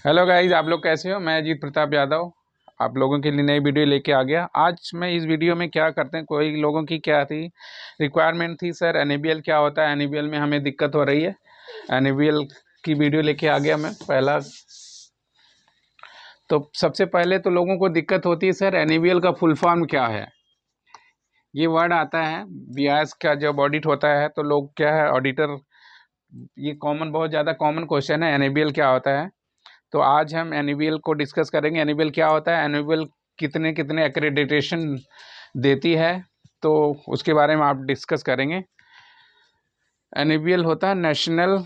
Hello guys, आप लोग कैसे हो। मैं अजीत प्रताप यादव आप लोगों के लिए नई वीडियो लेके आ गया। आज मैं इस वीडियो में क्या करते हैं, कोई लोगों की क्या थी रिक्वायरमेंट थी, सर एनएबीएल क्या होता है, एनएबीएल में हमें दिक्कत हो रही है। एनएबीएल की वीडियो लेके आ गया मैं पहला। तो सबसे पहले तो लोगों को दिक्कत होती है, सर एनएबीएल का फुल फॉर्म क्या है। ये वर्ड आता है बीआईएस का जब ऑडिट होता है तो लोग क्या है ऑडिटर, ये कॉमन बहुत ज़्यादा कॉमन क्वेश्चन है, एनएबीएल क्या होता है। तो आज हम एनएबीएल को डिस्कस करेंगे। एनएबीएल क्या होता है, एनएबीएल कितने कितने एक्रेडिटेशन देती है, तो उसके बारे में आप डिस्कस करेंगे। एनएबीएल होता है national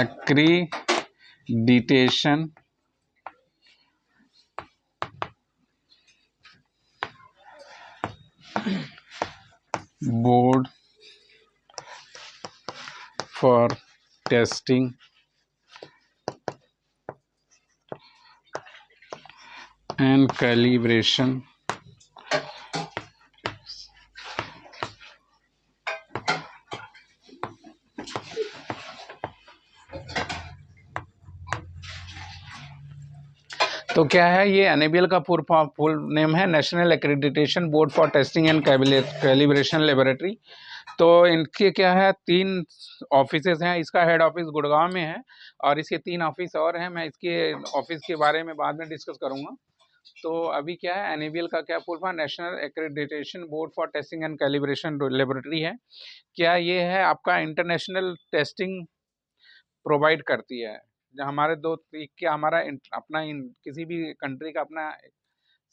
accreditation board for testing and calibration तो क्या है ये एनएबीएल का फुल नेम है national accreditation board for testing and calibration laboratory. तो इनके क्या है 3 ऑफिसेज हैं। इसका हेड ऑफिस गुड़गांव में है और इसके 3 ऑफिस और हैं। मैं इसके ऑफिस के बारे में बाद में डिस्कस करूंगा। तो अभी क्या है एनएबीएल का क्या full form national accreditation board for testing and calibration laboratory है। क्या ये है आपका इंटरनेशनल टेस्टिंग प्रोवाइड करती है। जो हमारे दो क्या हमारा अपना किसी भी कंट्री का अपना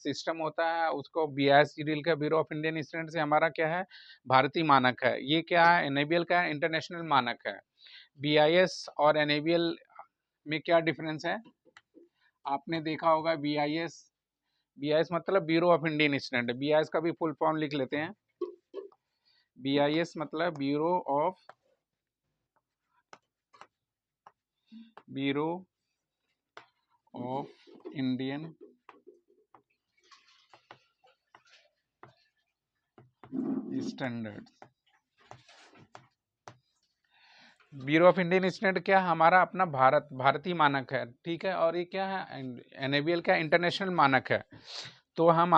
सिस्टम होता है, उसको बीआईएस डील का ब्यूरो ऑफ इंडियन स्टैंडर्ड से हमारा क्या है भारतीय मानक है। ये क्या है एनएबीएल का इंटरनेशनल मानक है। बीआईएस और एनएबीएल में क्या डिफरेंस है, आपने देखा होगा। बीआईएस बीआईएस मतलब bureau of Indian standard. BIS का भी फुल फॉर्म लिख लेते हैं। बीआईएस मतलब bureau of Indian standard. Bureau of Indian standard क्या हमारा अपना भारतीय मानक है, ठीक है। और ये क्या है एनएबीएल का इंटरनेशनल मानक है। तो हम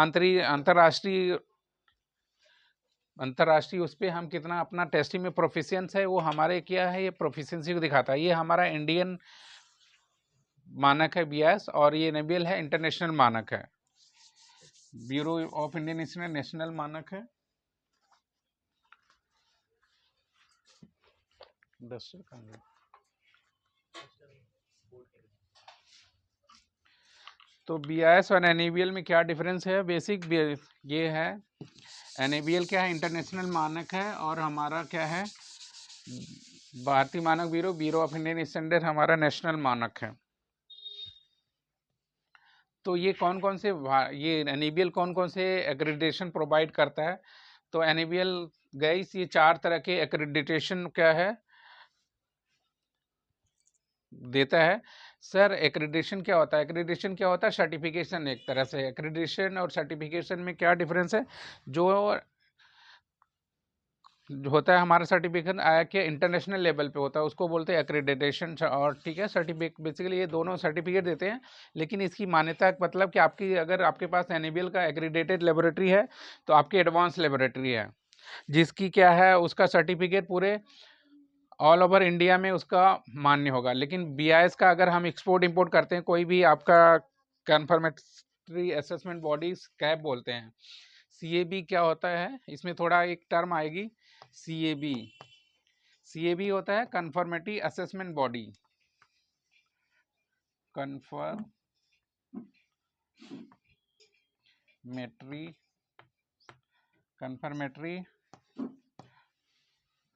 अंतर्राष्ट्रीय उस पर हम कितना अपना टेस्टिंग में प्रोफिशिएंस है, वो हमारे क्या है ये प्रोफिशिएंसी को दिखाता है। ये हमारा इंडियन मानक है बीआईएस और ये एनएबीएल है इंटरनेशनल मानक है। Bureau of Indian standard national मानक है। तो बीआईएस और एनएबीएल में क्या डिफरेंस है, बेसिक ये है। एनएबीएल क्या है इंटरनेशनल मानक है और हमारा क्या है भारतीय मानक ब्यूरो ऑफ इंडियन स्टैंडर्ड हमारा नेशनल मानक है। तो ये कौन कौन से ये एनएबीएल कौन कौन से एक्रेडिटेशन प्रोवाइड करता है। तो एनएबीएल गाइस ये 4 तरह के एक्रेडिटेशन क्या है देता है। सर एक्रेडिटेशन क्या होता है, एक्रेडिटेशन क्या होता है सर्टिफिकेशन। एक तरह से एक्रेडिटेशन और सर्टिफिकेशन में क्या डिफरेंस है, जो होता है हमारा सर्टिफिकेशन आया कि इंटरनेशनल लेवल पे होता है उसको बोलते हैं एक्रेडिटेशन। और ठीक है सर्टिफिकेट बेसिकली ये दोनों सर्टिफिकेट देते हैं, लेकिन इसकी मान्यता मतलब कि आपकी अगर आपके पास एनएबीएल का एक्रेडिटेड लेबोरेटरी है तो आपकी एडवांस लेबोरेटरी है जिसकी क्या है उसका सर्टिफिकेट पूरे ऑल ओवर इंडिया में उसका मान्य होगा। लेकिन बीआईएस का अगर हम एक्सपोर्ट इंपोर्ट करते हैं कोई भी आपका कन्फर्मेटरी असेसमेंट बॉडीज कैब बोलते हैं। सीएबी क्या होता है, इसमें थोड़ा एक टर्म आएगी सीएबी। सीएबी होता है confirmatory assessment body, confirmatory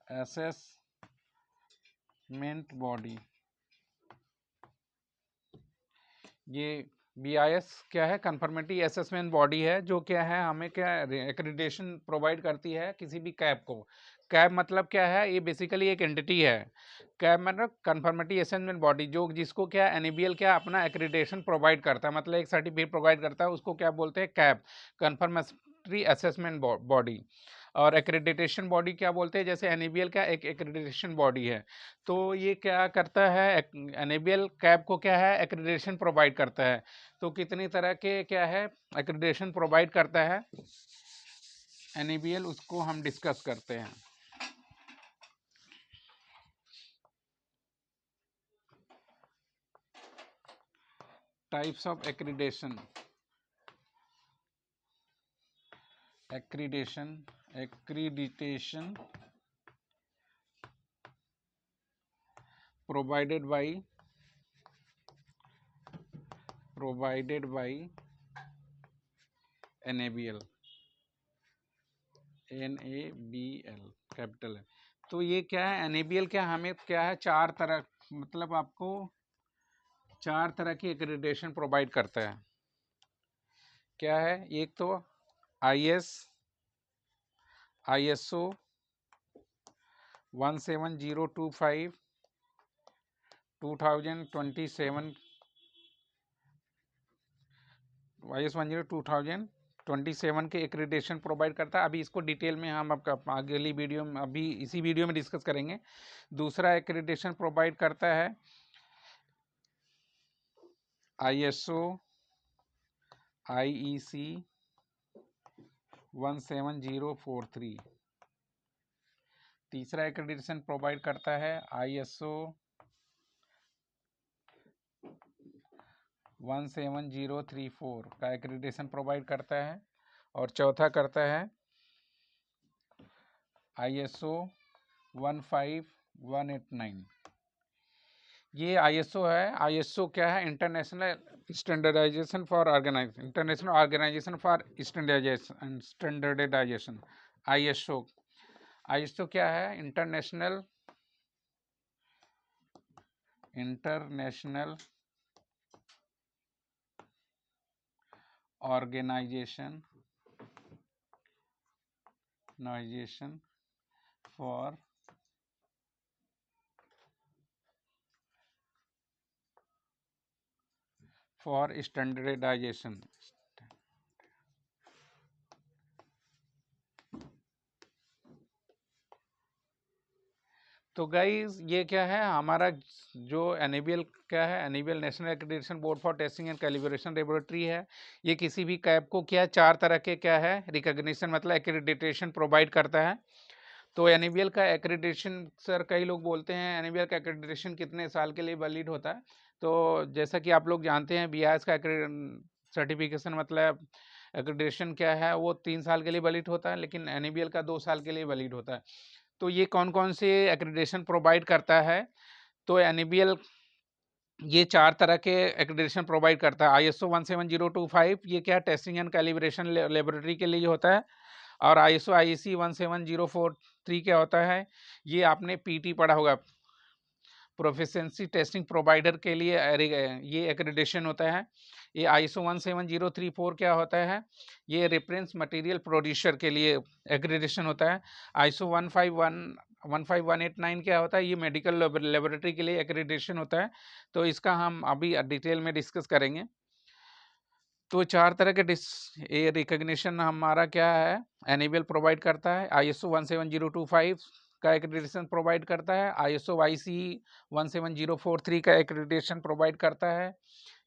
assessment body. ये बीआईएस क्या है कन्फर्मेटरी असेसमेंट बॉडी है जो क्या है हमें क्या एक्रेडिटेशन प्रोवाइड करती है किसी भी कैब को। कैब मतलब क्या है, ये बेसिकली एक एंटिटी है। कैब मतलब कन्फर्मेटरी असेसमेंट बॉडी जो जिसको क्या एनएबीएल क्या अपना एक्रेडिटेशन प्रोवाइड करता है, मतलब एक सर्टिफिकेट प्रोवाइड करता है उसको क्या बोलते हैं कैब, कन्फर्मेटरी असेसमेंट बॉडी। और एक्रेडिटेशन बॉडी क्या बोलते हैं, जैसे एनएबीएल का एक एक्रेडिटेशन बॉडी है, तो ये क्या करता है, एनएबीएल कैब को क्या है, एक्रेडिटेशन प्रोवाइड करता है। तो कितनी तरह के क्या है एक्रेडिटेशन प्रोवाइड करता है एनएबीएल, उसको हम डिस्कस करते हैं। Types of accreditation, accreditation provided by NABL capital है। तो ये क्या है, एनएबीएल क्या हमें क्या है, चार तरह, मतलब आपको चार तरह की एक्रेडिटेशन प्रोवाइड करता है। क्या है, एक तो ISO 17025 2027, ISO 2027 के एक्रेडिटेशन प्रोवाइड करता है। अभी इसको डिटेल में हम आपका अगली वीडियो में, अभी इसी वीडियो में डिस्कस करेंगे। दूसरा एक्रेडिटेशन प्रोवाइड करता है IEC 17043। तीसरा एक्रेडिटेशन प्रोवाइड करता है ISO 17034 का एक्रेडिटेशन प्रोवाइड करता है। और चौथा करता है ISO 15189। ये ISO है, ISO क्या है, international standardization for international organization for standardization. ISO क्या है, इंटरनेशनल ऑर्गेनाइजेशन फॉर स्टैंडर्डाइजेशन। तो गाइस ये क्या है हमारा जो एनएबीएल क्या है, NABL national accreditation board for testing and calibration laboratory है। ये किसी भी कैब को क्या चार तरह के क्या है रिकॉग्निशन मतलब एक्रेडिटेशन प्रोवाइड करता है। तो एनएबीएल का एक्रेडिटेशन, सर कई लोग बोलते हैं एनएबीएल का एक्रेडिटेशन कितने साल के लिए वैलिड होता है। तो जैसा कि आप लोग जानते हैं बीआईएस का सर्टिफिकेशन मतलब एक्रेडिटेशन क्या है, वो 3 साल के लिए वैलिड होता है, लेकिन एनएबीएल का 2 साल के लिए वैलिड होता है। तो ये कौन कौन से एक्रेडिटेशन प्रोवाइड करता है, तो एनएबीएल ये चार तरह के एक्रेडिटेशन प्रोवाइड करता है। ISO 17025 ये क्या टेस्टिंग एंड कैलिब्रेशन लेबोरेटरी के लिए होता है। और ISO IEC 17043 क्या होता है, ये आपने पीटी पढ़ा होगा, प्रोफिशिएंसी टेस्टिंग प्रोवाइडर के लिए ये एक्रेडिटेशन होता है। ये ISO 17034 क्या होता है, ये रेफरेंस मटेरियल प्रोड्यूसर के लिए एक्रेडिटेशन होता है। ISO 15189 क्या होता है, ये मेडिकल लेबोरेटरी के लिए एक्रेडिटेशन होता है। तो इसका हम अभी डिटेल में डिस्कस करेंगे। तो चार तरह के ये रिकॉग्निशन हमारा क्या है एनएबीएल प्रोवाइड करता है। ISO 17025 का एक्रेडिटेशन प्रोवाइड करता है। ISO IC 17043 का एक्रेडिटेशन प्रोवाइड करता है।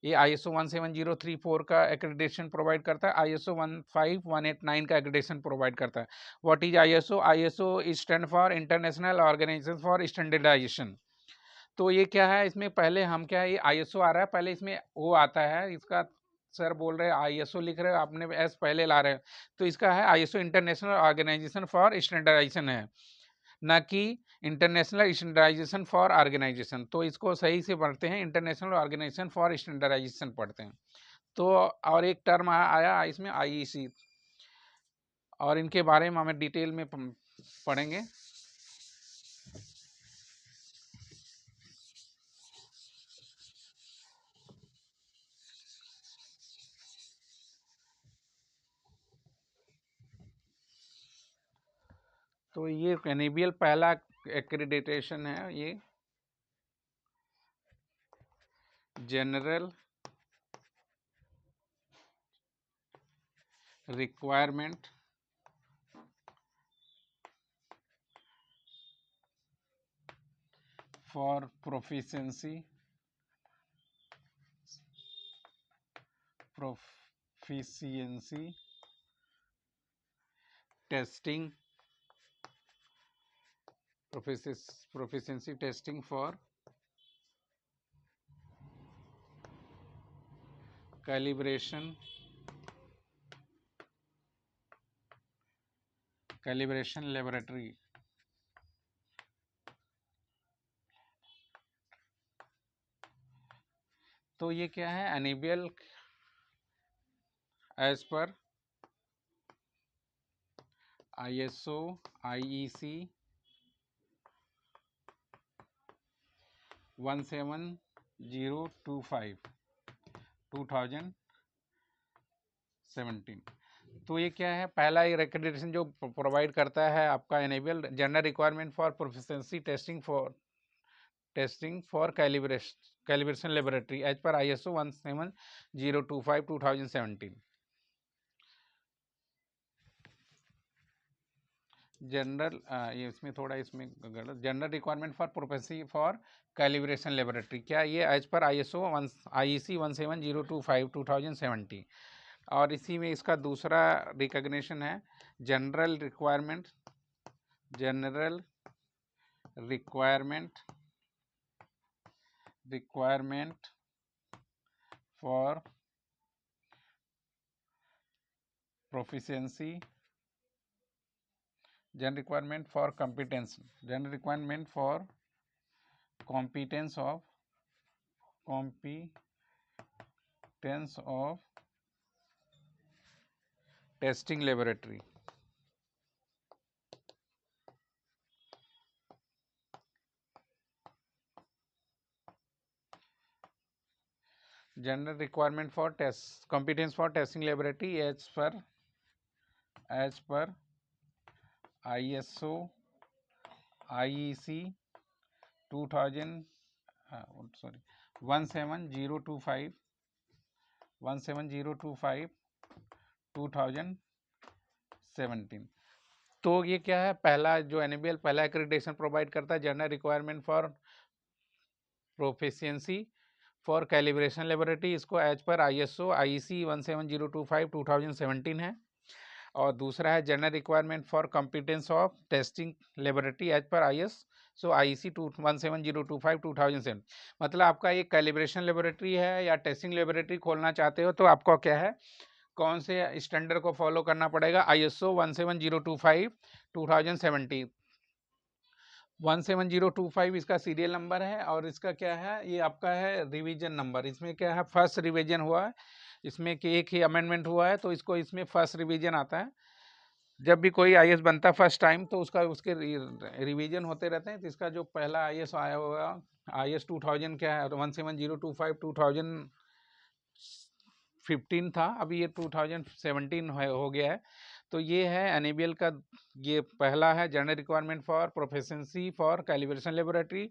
ये ISO 17034 का एक्रेडिटेशन प्रोवाइड करता है। ISO 15189 का एक्रेडिटेशन प्रोवाइड करता है। What is ISO? ISO stand for international organization for standardization. तो ये क्या है, इसमें पहले हम क्या है, ये ISO आ रहा है, पहले इसमें वो आता है, इसका सर बोल रहे हैं ISO लिख रहे हो आपने एस पहले ला रहे हैं, तो इसका है ISO international organization for standardization है, ना कि इंटरनेशनल स्टैंडर्डाइजेशन फॉर ऑर्गेनाइजेशन। तो इसको सही से पढ़ते हैं, इंटरनेशनल ऑर्गेनाइजेशन फॉर स्टैंडर्डाइजेशन पढ़ते हैं। तो और एक टर्म आया इसमें IEC, और इनके बारे में हमें डिटेल में पढ़ेंगे। तो ये एनएबीएल पहला एक्रेडिटेशन है, ये general requirement for proficiency testing, proficiency testing for calibration laboratory. तो ये क्या है, NABL as per ISO IEC 17025 2017। तो ये क्या है, पहला ये एक्रेडिटेशन जो प्रोवाइड करता है आपका NABL general requirement for proficiency testing for calibration laboratory as per ISO 17025 2017। General ये इसमें थोड़ा इसमें गलत, general requirement for proficiency for calibration laboratory, क्या ये एज पर ISO IEC 17025 2017। और इसी में इसका दूसरा रिकग्निशन है general requirement for proficiency, general requirement for competence of testing laboratory। General requirement for competence for testing laboratory as per ISO IEC 17025 2017। तो ये क्या है, पहला जो एनएबीएल पहला एक्रेडिटेशन प्रोवाइड करता है general requirement for proficiency for calibration laboratory, इसको एज पर ISO IEC 17025 2017 है। और दूसरा है general requirement for competence of testing laboratory as per ISO IEC 17025 2007। मतलब आपका ये कैलिब्रेशन लेबोरेटरी है या टेस्टिंग लेबोरेटरी खोलना चाहते हो तो आपको क्या है, कौन से स्टैंडर्ड को फॉलो करना पड़ेगा, ISO 17025 2017। 17025 इसका सीरियल नंबर है और इसका क्या है, ये आपका है रिवीजन नंबर। इसमें क्या है, फर्स्ट रिवीजन हुआ है, इसमें कि एक ही अमेंडमेंट हुआ है तो इसको इसमें फर्स्ट रिवीजन आता है। जब भी कोई IS बनता है फर्स्ट टाइम तो उसके रिवीजन होते रहते हैं। तो इसका जो पहला IS आया होगा IS 2000 क्या है, 17025 2015 था, अभी ये 2017 हो गया है। तो ये है एनएबीएल का, ये पहला है general requirement for proficiency for calibration laboratory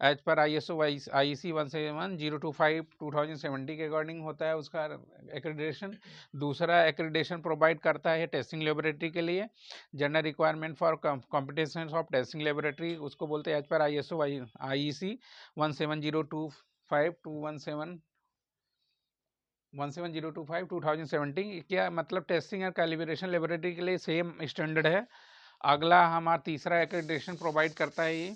as per ISO IEC 17025 2017 के अकॉर्डिंग होता है उसका एक्रेडिटेशन। दूसरा एक्रेडिटेशन प्रोवाइड करता है टेस्टिंग लेबोरेटरी के लिए general requirement for competences of testing laboratory, उसको बोलते हैं एज पर ISO IEC 17025 17025 2017। क्या मतलब, टेस्टिंग और कैलिब्रेशन लेबोरेटरी के लिए सेम स्टैंडर्ड है। अगला हमारा तीसरा एक्रेडिटेशन प्रोवाइड करता है ये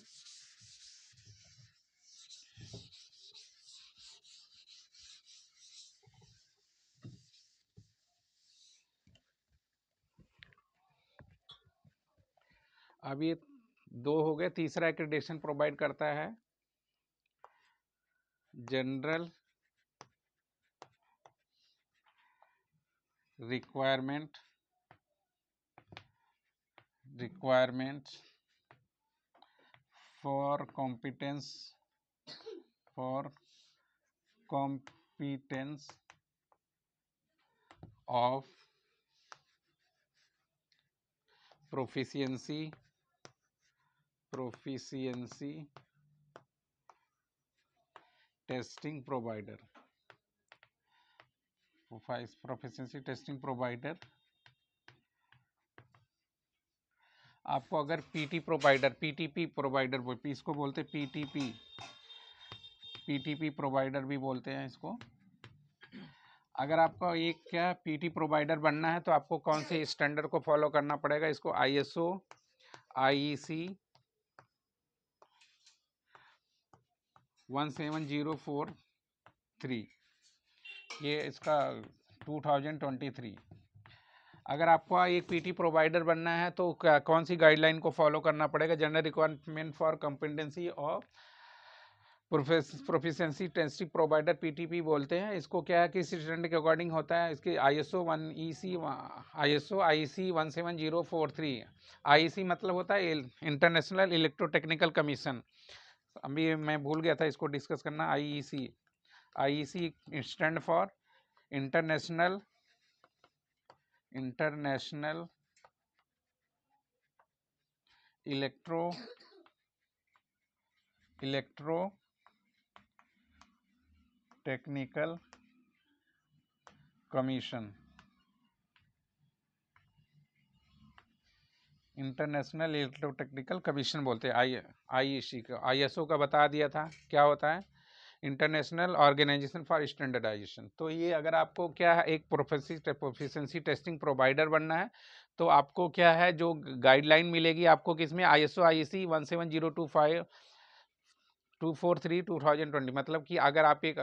अब ये दो हो गए, तीसरा एक्रेडिटेशन प्रोवाइड करता है general requirement for competence of proficiency testing provider, proficiency testing provider आपको अगर पीटी प्रोवाइडर, पीटीपी प्रोवाइडर, इसको बोलते पीटीपी, पीटीपी प्रोवाइडर भी बोलते हैं इसको। अगर आपको एक क्या पीटी प्रोवाइडर बनना है तो आपको कौन से स्टैंडर्ड को फॉलो करना पड़ेगा? इसको आईएसओ, आईईसी 17043, ये इसका 2023। अगर आपको एक पीटी प्रोवाइडर बनना है तो कौन सी गाइडलाइन को फॉलो करना पड़ेगा? General requirement for competency of proficiency testing provider, PTP बोलते हैं इसको। क्या है कि इस स्टैंडर्ड के अकॉर्डिंग होता है। इसकी आईएसओ 17043। आईईसी मतलब होता है इंटरनेशनल इलेक्ट्रोटेक्निकल कमीशन। अभी मैं भूल गया था इसको डिस्कस करना। IEC, IEC stand for international electro technical commission, international electrotechnical commission बोलते हैं आईईसी का। आईएसओ का बता दिया था क्या होता है, इंटरनेशनल ऑर्गेनाइजेशन फॉर स्टैंडर्डाइजेशन। तो ये अगर आपको क्या है एक प्रोफिशिएंसी टेस्टिंग प्रोवाइडर बनना है तो आपको क्या है जो गाइडलाइन मिलेगी आपको किसमें? ISO IEC 17025 243 2020। मतलब कि अगर आप एक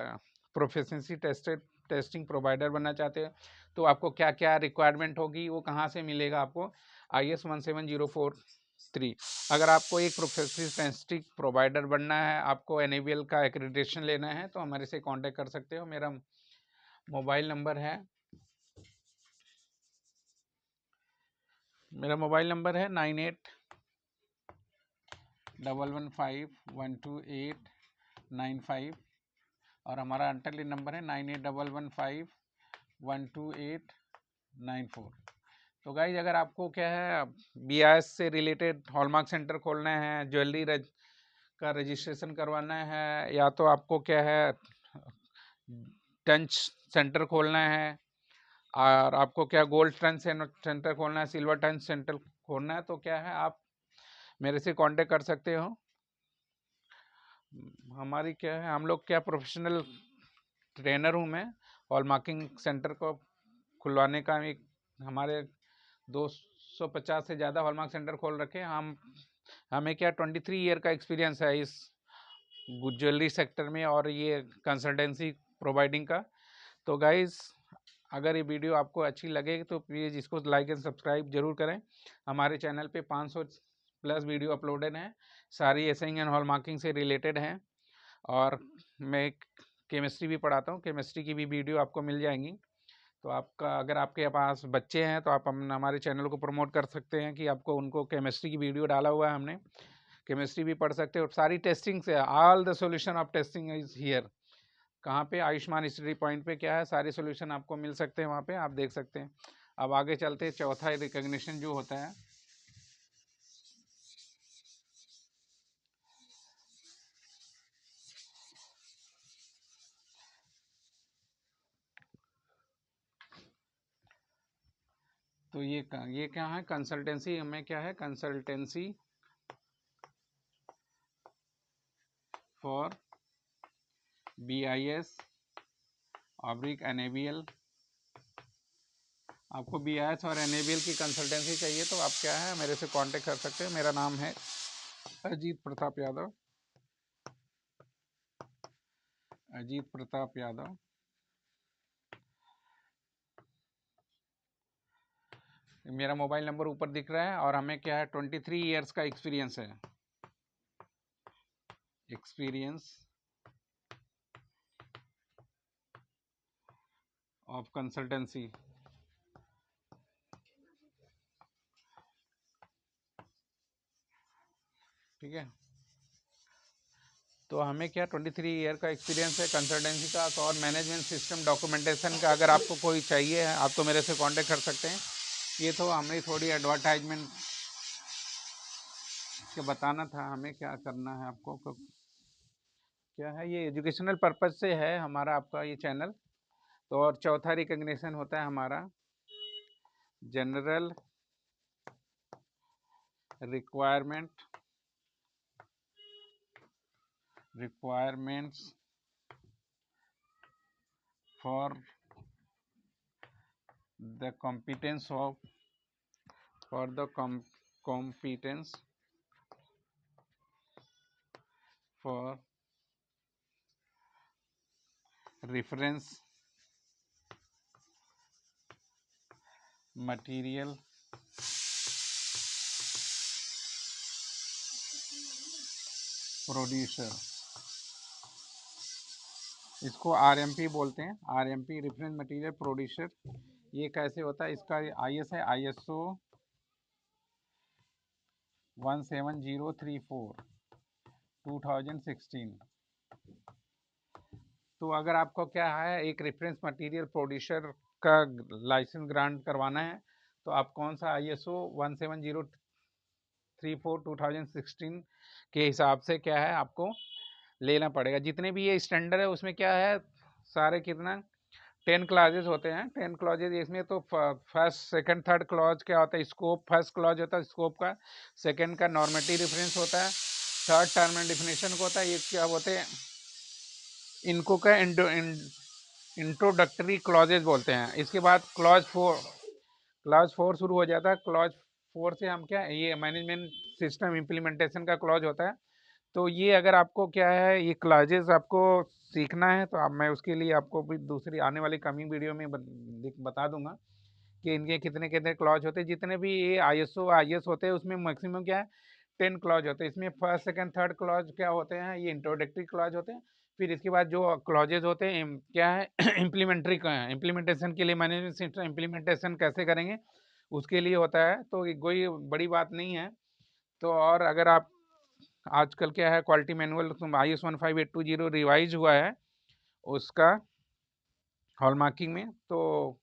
प्रोफिशिएंसी टेस्टिंग प्रोवाइडर बनना चाहते हैं तो आपको क्या क्या रिक्वायरमेंट होगी, वो कहाँ से मिलेगा आपको? IS 17043। अगर आपको एक प्रोफिशिएंसी टेस्टिंग प्रोवाइडर बनना है, आपको NABL का एक्रेडिटेशन लेना है तो हमारे से कांटेक्ट कर सकते हो। मेरा मोबाइल नंबर है 9811512895 और हमारा अंटरली नंबर है 9811512894। तो गाइज अगर आपको क्या है BIS से रिलेटेड हॉलमार्क सेंटर खोलना है, ज्वेलरी का रजिस्ट्रेशन करवाना है, या तो आपको क्या है टंच सेंटर खोलना है, और आपको क्या गोल्ड टंच सेंटर खोलना है, सिल्वर टंच सेंटर खोलना है, तो क्या है आप मेरे से कांटेक्ट कर सकते हो। हमारी क्या है, हम लोग क्या प्रोफेशनल ट्रेनर हूँ मैं। हॉलमार्किंग सेंटर को खुलवाने का एक हमारे 250 से ज़्यादा हॉलमार्क सेंटर खोल रखे हैं। हमें क्या 23 ईयर का एक्सपीरियंस है इस ज्वेलरी सेक्टर में और ये कंसल्टेंसी प्रोवाइडिंग का। तो गाइज अगर ये वीडियो आपको अच्छी लगे तो प्लीज़ इसको लाइक एंड सब्सक्राइब जरूर करें। हमारे चैनल पे 500 प्लस वीडियो अपलोडेड हैं, सारी एसेइंग एंड हॉलमार्किंग से रिलेटेड हैं। और मैं केमिस्ट्री भी पढ़ाता हूँ, केमिस्ट्री की भी वीडियो आपको मिल जाएंगी। तो आपका अगर आपके पास बच्चे हैं तो आप हमारे चैनल को प्रमोट कर सकते हैं कि आपको उनको केमिस्ट्री की वीडियो डाला हुआ है हमने, केमिस्ट्री भी पढ़ सकते हैं। और सारी टेस्टिंग से all the solution of testing is here. कहाँ पे? आयुष्मान स्टडी पॉइंट पे क्या है सारे सॉल्यूशन आपको मिल सकते हैं, वहाँ पे आप देख सकते हैं। अब आगे चलते हैं, चौथा रिकग्निशन जो होता है तो ये क्या है कंसल्टेंसी, हमें क्या है consultancy for BIS oblique NABL। आपको BIS और NABL की कंसल्टेंसी चाहिए तो आप क्या है मेरे से कांटेक्ट कर सकते हैं। मेरा नाम है अजीत प्रताप यादव, अजीत प्रताप यादव। मेरा मोबाइल नंबर ऊपर दिख रहा है और हमें क्या है 23 ईयर्स का एक्सपीरियंस है, एक्सपीरियंस ऑफ कंसल्टेंसी। ठीक है, तो हमें क्या 23 ईयर का एक्सपीरियंस है कंसल्टेंसी का और मैनेजमेंट सिस्टम डॉक्यूमेंटेशन का। अगर आपको कोई चाहिए है आप तो मेरे से कांटेक्ट कर सकते हैं। ये तो हमें थोड़ी एडवर्टाइजमेंट के बताना था हमें क्या करना है आपको क्या है, ये एजुकेशनल पर्पज से है हमारा आपका ये चैनल। तो और चौथा रिकग्निशन होता है हमारा general requirements for the competence of competence for reference material producer, इसको आरएमपी बोलते हैं, आरएमपी रेफरेंस मटेरियल प्रोड्यूसर। ये कैसे होता है, इसका आईएस है आईएसओ 17034 2016। तो अगर आपको क्या है एक रेफरेंस मटेरियल प्रोड्यूसर का लाइसेंस ग्रांट करवाना है तो आप कौन सा आईएसओ 17034 2016 के हिसाब से क्या है आपको लेना पड़ेगा। जितने भी ये स्टैंडर्ड है उसमें क्या है सारे कितना 10 क्लॉजेज होते हैं, 10 क्लॉजेज। इसमें तो फर्स्ट सेकंड थर्ड क्लॉज क्या होता है, स्कोप फर्स्ट क्लॉज होता है स्कोप का, सेकंड का नॉर्मेटिव रेफरेंस होता है, थर्ड टर्म एंड डिफिनेशन को होता है, ये क्या होते हैं इनको क्या इंट्रोडक्टरी क्लॉजेज बोलते हैं। इसके बाद क्लॉज 4 शुरू हो जाता है। क्लॉज 4 से हम क्या ये मैनेजमेंट सिस्टम इम्प्लीमेंटेशन का क्लॉज होता है। तो ये अगर आपको क्या है ये क्लॉजेस आपको सीखना है तो मैं उसके लिए आपको भी दूसरी आने वाली कमिंग वीडियो में बता दूंगा कि इनके कितने कितने क्लॉज होते हैं। जितने भी ये आईएसओ आईएस होते हैं उसमें मैक्सिमम क्या है 10 क्लॉज होते हैं। इसमें फर्स्ट सेकंड थर्ड क्लॉज क्या होते हैं, ये इंट्रोडक्टरी क्लॉज होते हैं। फिर इसके बाद जो क्लॉजेज होते हैं क्या है इम्प्लीमेंट्री का है, इम्प्लीमेंटेशन के लिए मैनेजमेंट सिस्टम इम्प्लीमेंटेशन कैसे करेंगे उसके लिए होता है। तो कोई बड़ी बात नहीं है। तो और अगर आप आजकल क्या है क्वालिटी मैनुअल IS 15820 रिवाइज हुआ है उसका हॉलमार्किंग में, तो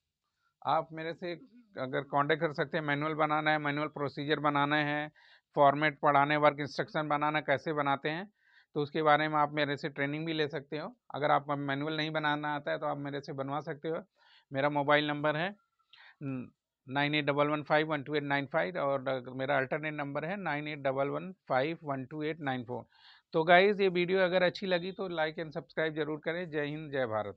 आप मेरे से अगर कांटेक्ट कर सकते हैं। मैनुअल बनाना है, मैनुअल प्रोसीजर बनाना है, फॉर्मेट पढ़ाने, वर्क इंस्ट्रक्शन बनाना कैसे बनाते हैं तो उसके बारे में आप मेरे से ट्रेनिंग भी ले सकते हो। अगर आप मैनुअल नहीं बनाना आता है तो आप मेरे से बनवा सकते हो। मेरा मोबाइल नंबर है 9811512895 और मेरा अल्टरनेट नंबर है 9811512894। तो गाइज ये वीडियो अगर अच्छी लगी तो लाइक एंड सब्सक्राइब जरूर करें। जय हिंद जय भारत।